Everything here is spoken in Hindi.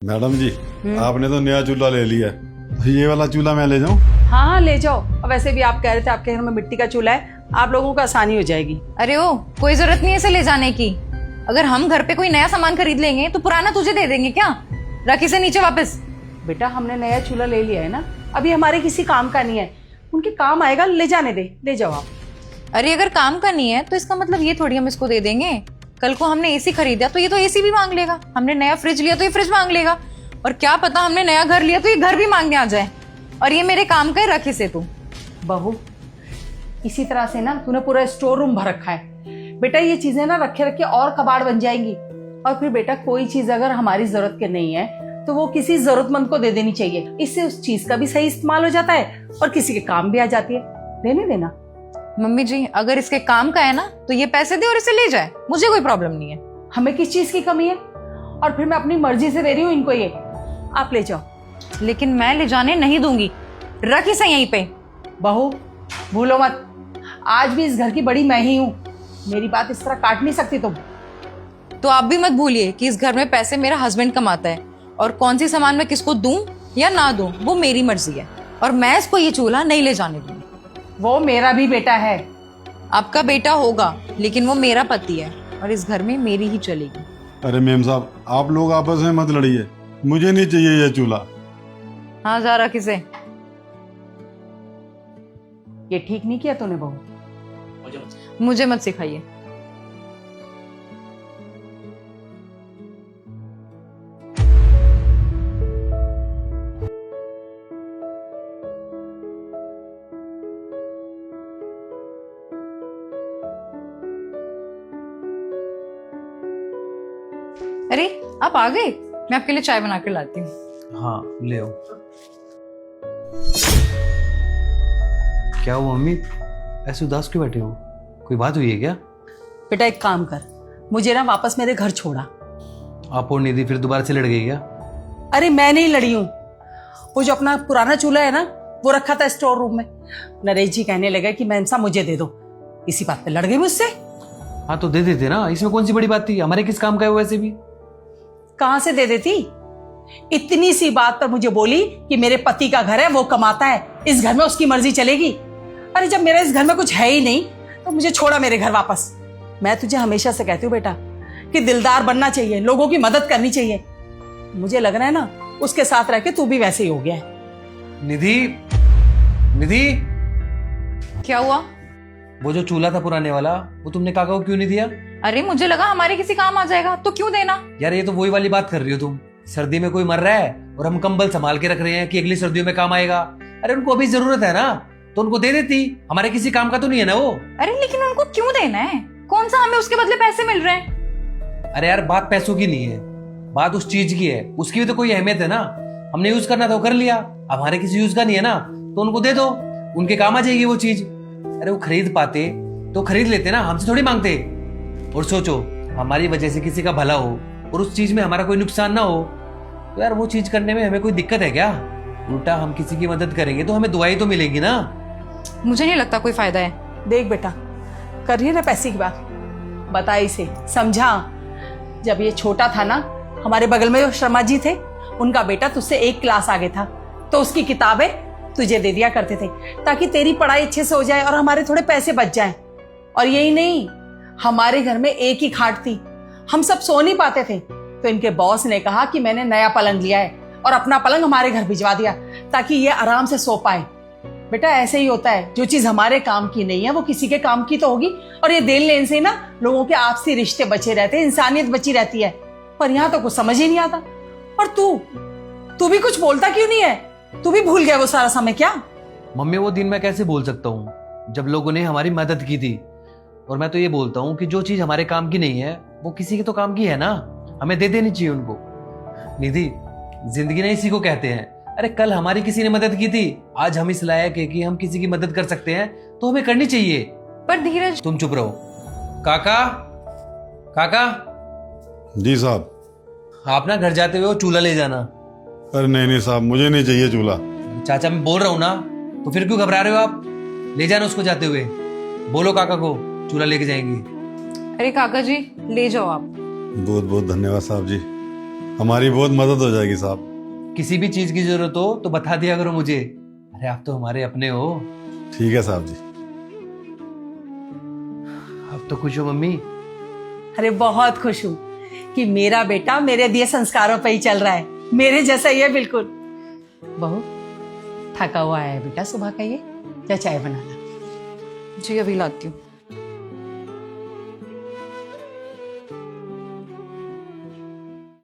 मैडम जी, आपने तो नया चूल्हा ले लिया, ये वाला चूल्हा मैं ले जाऊं? हाँ हाँ ले जाओ। और वैसे भी आप कह रहे थे आपके घर में मिट्टी का चूल्हा है, आप लोगों को आसानी हो जाएगी। अरे ओ, कोई जरूरत नहीं है इसे ले जाने की। अगर हम घर पे कोई नया सामान खरीद लेंगे तो पुराना तुझे दे देंगे क्या? रख इसे नीचे वापस। बेटा हमने नया चूल्हा ले लिया है ना, अभी हमारे किसी काम का नहीं है, उनके काम आएगा, ले जाने दे, ले जाओ आप। अरे अगर काम का नहीं है तो इसका मतलब ये थोड़ी हम इसको दे देंगे। कल को हमने एसी खरीदा तो ये तो एसी भी मांग लेगा, हमने नया फ्रिज लिया तो ये फ्रिज मांग लेगा, और क्या पता हमने नया घर लिया तो ये घर भी मांगने आ जाए। और ये मेरे काम का है, रख इसे तू। बहू इसी तरह से ना तूने पूरा स्टोर रूम भर रखा है। बेटा ये चीजें ना रखे रखे और कबाड़ बन जाएंगी, और फिर बेटा कोई चीज अगर हमारी जरूरत के नहीं है तो वो किसी जरूरतमंद को दे देनी चाहिए। इससे उस चीज का भी सही इस्तेमाल हो जाता है और किसी के काम भी आ जाती है। देने देना। मम्मी जी अगर इसके काम का है ना तो ये पैसे दे और इसे ले जाए, मुझे कोई प्रॉब्लम नहीं है। हमें किस चीज की कमी है? और फिर मैं अपनी मर्जी से दे रही हूँ इनको, ये आप ले जाओ। लेकिन मैं ले जाने नहीं दूंगी, रख इसे यहीं पे। बहू भूलो मत, आज भी इस घर की बड़ी मैं ही हूँ, मेरी बात इस तरह काट नहीं सकती तुम। तो आप भी मत भूलिए कि इस घर में पैसे मेरा हस्बैंड कमाता है, और कौन सी सामान मैं किसको दूं या ना दूं वो मेरी मर्जी है, और मैं इसको ये चूल्हा नहीं ले जाने दूंगी। वो मेरा भी बेटा है। आपका बेटा होगा लेकिन वो मेरा पति है, और इस घर में मेरी ही चलेगी। अरे मेम साहब, आप लोग आपस में मत लड़िए, मुझे नहीं चाहिए ये चूल्हा। हाँ जा रख इसे। ये ठीक नहीं किया तूने बहू। मुझे मत सिखाइए। अरे आप आ गए, मैं आपके लिए चाय बना कर लाती हूँ। हाँ ले आओ। क्या हुआ मम्मी, ऐसे उदास क्यों बैठे हो? कोई बात हुई है क्या? बेटा एक काम कर, मुझे ना वापस मेरे घर छोड़ा। आप और निधि फिर दोबारा से लड़ गई क्या? अरे मैं नहीं लड़ी हूँ, वो जो अपना पुराना चूल्हा है ना वो रखा था स्टोर रूम में, नरेश जी कहने लगे कि मैमसा मुझे दे दो, इसी बात पे लड़ गई मुझसे। हाँ तो दे देते ना, इसमें कौन सी बड़ी बात थी? हमारे किस काम का है वो? वैसे भी कहां से दे देती? इतनी सी बात पर मुझे बोली कि मेरे पति का घर है, वो कमाता है, इस घर में उसकी मर्जी चलेगी। अरे जब मेरा इस घर में कुछ है ही नहीं तो मुझे छोड़ा मेरे घर वापस। मैं तुझे हमेशा से कहती हूँ बेटा कि दिलदार बनना चाहिए, लोगों की मदद करनी चाहिए। मुझे लग रहा है ना उसके साथ रह के तू भी वैसे ही हो गया है। निधि, निधि क्या हुआ? वो जो चूल्हा था पुराने वाला, वो तुमने काका को क्यों नहीं दिया? अरे मुझे लगा हमारे किसी काम आ जाएगा तो क्यों देना। यार ये तो वही वाली बात कर रही हो तुम। सर्दी में कोई मर रहा है और हम कंबल संभाल के रख रहे हैं कि अगली सर्दियों में काम आएगा। अरे उनको अभी जरूरत है ना, तो उनको दे देती, हमारे किसी काम का तो नहीं है ना वो। अरे लेकिन उनको क्यों देना है? कौन सा हमें उसके बदले पैसे मिल रहे हैं? अरे यार बात पैसों की नहीं है, बात उस चीज की है, उसकी भी तो कोई अहमियत है ना। हमने यूज करना था कर लिया, अब हमारे किसी यूज का नहीं है ना, तो उनको दे दो, उनके काम आ जाएगी वो चीज। अरे वो खरीद पाते तो खरीद लेते ना, हमसे थोड़ी मांगते। और सोचो हमारी वजह से किसी का भला हो और उस चीज में हमारा कोई नुकसान ना हो, तो यार वो चीज करने में हमें कोई दिक्कत है क्या? उल्टा हम किसी की मदद करेंगे तो हमें दुआई तो मिलेगी ना। मुझे नहीं लगता कोई फायदा है। देख बेटा, कर रही है ना पैसे की बात, बता इसे, समझा। जब ये छोटा था ना, हमारे बगल में जो शर्मा जी थे, उनका बेटा तुझसे एक क्लास आगे था, तो उसकी किताबें तुझे दे दिया करते थे ताकि तेरी पढ़ाई अच्छे से हो जाए और हमारे थोड़े पैसे बच जाएं। और यही नहीं, हमारे घर में एक ही खाट थी, हम सब सो नहीं पाते थे, तो इनके बॉस ने कहा कि मैंने नया पलंग लिया है और अपना पलंग हमारे घर भिजवा दिया ताकि ये आराम से सो पाए। बेटा ऐसे ही होता है, जो चीज हमारे काम की नहीं है वो किसी के काम की तो होगी। और ये देन लेन से ना लोगों के आपसी रिश्ते बचे रहते हैं, इंसानियत बची रहती है। पर यहाँ तो कुछ समझ ही नहीं आता। और तू भी कुछ बोलता क्यों नहीं है? तू भी भूल गया वो सारा समय क्या? मम्मी वो दिन मैं कैसे भूल सकता हूँ जब लोगों ने हमारी मदद की थी। और मैं तो ये बोलता हूँ कि जो चीज हमारे काम की नहीं है वो किसी के तो काम की है ना, हमें दे देनी चाहिए उनको। निधि, जिंदगी नहीं इसी को कहते हैं। अरे कल हमारी किसी ने मदद की थी, आज हम इस लायक है कि हम किसी की मदद कर सकते हैं, तो हमें करनी चाहिए। पर धीरज, तुम चुप रहो। काका, काका जी साहब। आप ना घर जाते हुए वो चूल्हा ले जाना। अरे नहीं नहीं साहब, मुझे नहीं चाहिए चूल्हा। चाचा मैं बोल रहा हूँ ना, तो फिर क्यों घबरा रहे हो आप? ले जाना उसको जाते हुए, बोलो काका को चूल्हा लेके जाएंगी। अरे काका जी ले जाओ आप। बहुत बहुत धन्यवाद साहब जी। हमारी बहुत मदद हो जाएगी साहब। किसी भी चीज की जरूरत हो तो बता दिया करो मुझे। अरे आप तो हमारे अपने हो। ठीक है साहब जी। अब तो खुश हो मम्मी? अरे बहुत खुश हूँ कि मेरा बेटा मेरे दिए संस्कारों पे ही चल रहा है, मेरे जैसा ही है बिल्कुल। बहू थका हुआ है बेटा सुबह का, ये या चाय बनाना? जी अभी लाती हूँ।